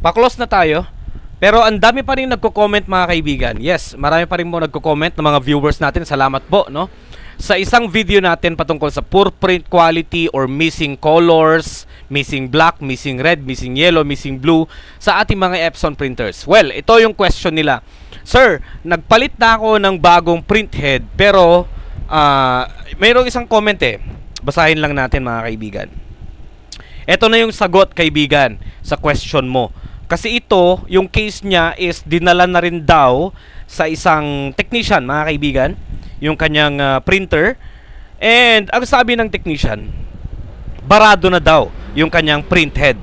Pa-close na tayo. Pero ang dami pa rin nagko-comment mga kaibigan. Yes, marami pa rin mo nagko-comment ng mga viewers natin. Salamat po, no? Sa isang video natin patungkol sa poor print quality or missing colors, missing black, missing red, missing yellow, missing blue sa ating mga Epson printers. Well, ito yung question nila. Sir, nagpalit na ako ng bagong print head pero mayroong isang comment eh. Basahin lang natin mga kaibigan. Ito na yung sagot kaibigan sa question mo. Kasi ito, yung case niya is dinala na rin daw sa isang technician, mga kaibigan, yung kanyang printer. And ang sabi ng technician, barado na daw yung kanyang print head.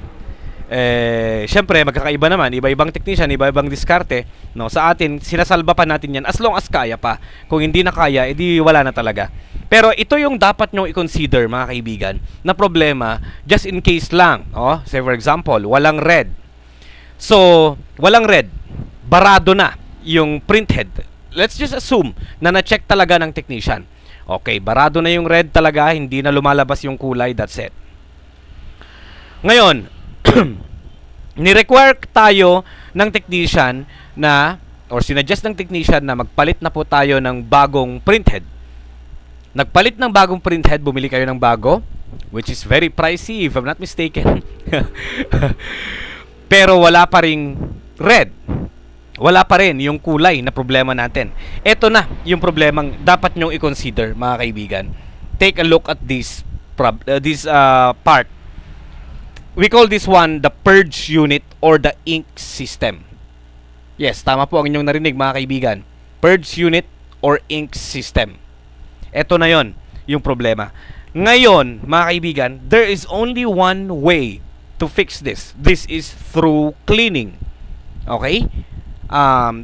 Syempre, magkakaiba naman. Iba-ibang technician, iba-ibang diskarte. No? Sa atin, sinasalba pa natin yan as long as kaya pa. Kung hindi na kaya, edi wala na talaga. Pero ito yung dapat nyong i-consider, mga kaibigan, na problema just in case lang. Oh, say for example, walang red. So, walang red. Barado na yung print head. Let's just assume na na-check talaga ng technician. Okay, barado na yung red talaga, hindi na lumalabas yung kulay, that's it. Ngayon, ni-require tayo ng technician na, or sinuggest ng technician na magpalit na po tayo ng bagong print head. Nagpalit ng bagong print head, bumili kayo ng bago, which is very pricey if I'm not mistaken. Pero wala pa ring red. Wala pa rin yung kulay na problema natin. Ito na yung problemang dapat nyong i-consider, mga kaibigan. Take a look at this part. We call this one the purge unit or the ink system. Yes, tama po ang inyong narinig, mga kaibigan. Purge unit or ink system. Ito na yon yung problema. Ngayon, mga kaibigan, there is only one way to fix this. This is through cleaning. Okay?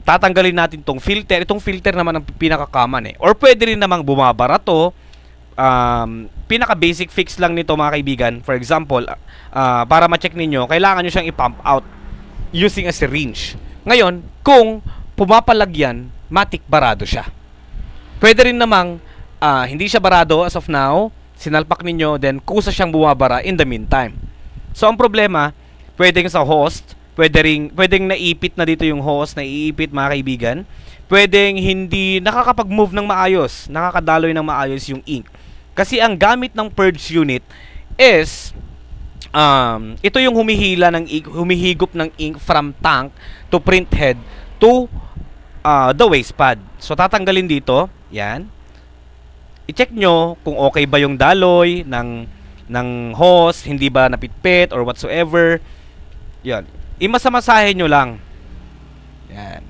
Tatanggalin natin tong filter. Itong filter naman ang pinaka-common eh. Or pwede rin namang bumabara to. Pinaka-basic fix lang nito, mga kaibigan. For example, para ma-check ninyo, kailangan nyo siyang i-pump out using a syringe. Ngayon, kung pumapalagyan, matik barado siya. Pwede rin namang hindi siya barado as of now, sinalpak ninyo, then kusa siyang bumabara in the meantime. So, ang problema, pwedeng sa host, pwedeng naipit na dito yung host, naiipit, mga kaibigan. Pwedeng hindi nakakapag-move ng maayos, nakakadaloy ng maayos yung ink. Kasi ang gamit ng purge unit is, ito yung humihila ng ink, humihigop ng ink from tank to print head to the waste pad. So, tatanggalin dito, yan. I-check nyo kung okay ba yung daloy ng hose, hindi ba napitpit or whatsoever. Yan. Imasamasahin nyo lang. Yan.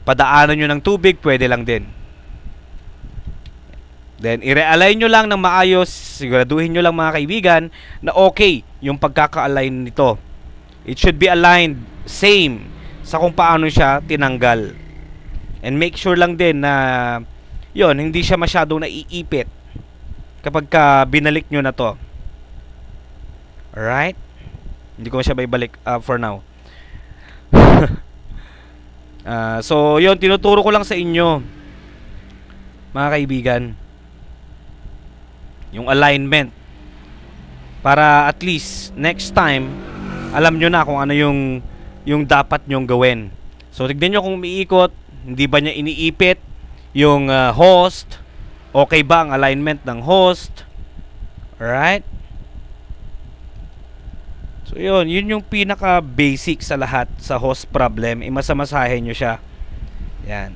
Padaanan nyo ng tubig, pwede lang din. Then, i-realign nyo lang ng maayos. Siguraduhin nyo lang, mga kaibigan, na okay yung pagkaka-align nito. It should be aligned same sa kung paano siya tinanggal. And make sure lang din na yon, hindi siya masyadong naiipit kapag binalik nyo na to. Alright? Hindi ko siya ibalik for now. So, yun, tinuturo ko lang sa inyo, mga kaibigan, yung alignment. Para at least, next time, alam nyo na kung ano yung dapat nyong gawin. So, tignan nyo kung umiikot, hindi ba niya iniipit yung host. Okay ba ang alignment ng host? Alright? So, yun yung pinaka-basic sa lahat sa host problem. Imasamasahin nyo siya. Yan.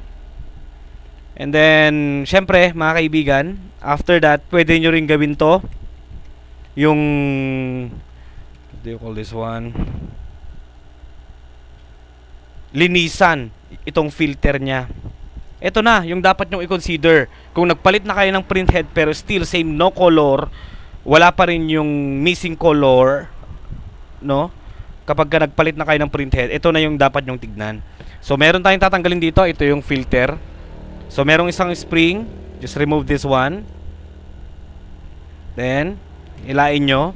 And then, syempre, mga kaibigan, after that, pwede nyo rin gawin to. Yung, what do you call this one? Linisan itong filter nya. Ito na, yung dapat nyong i-consider. Kung nagpalit na kayo ng print head pero still same no color, wala pa rin yung missing color, no? Kapag nagpalit na kayo ng print head, ito na yung dapat nyong tignan. So, meron tayong tatanggalin dito. Ito yung filter. So, merong isang spring. Just remove this one. Then, ilain nyo.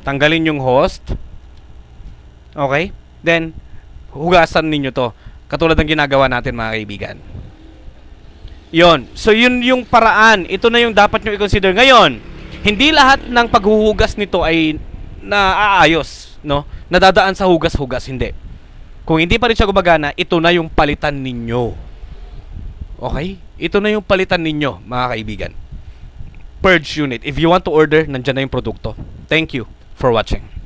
Tanggalin yung host. Okay? Then, hugasan ninyo to. Katulad ng ginagawa natin, mga kaibigan. Yon. So, yun yung paraan. Ito na yung dapat nyo i-consider. Ngayon, hindi lahat ng paghuhugas nito ay naaayos, no? nadadaan sa hugas-hugas. Hindi. Kung hindi pa rin siya gumagana, ito na yung palitan ninyo. Okay? Ito na yung palitan ninyo, mga kaibigan. Purge unit. If you want to order, nandyan na yung produkto. Thank you for watching.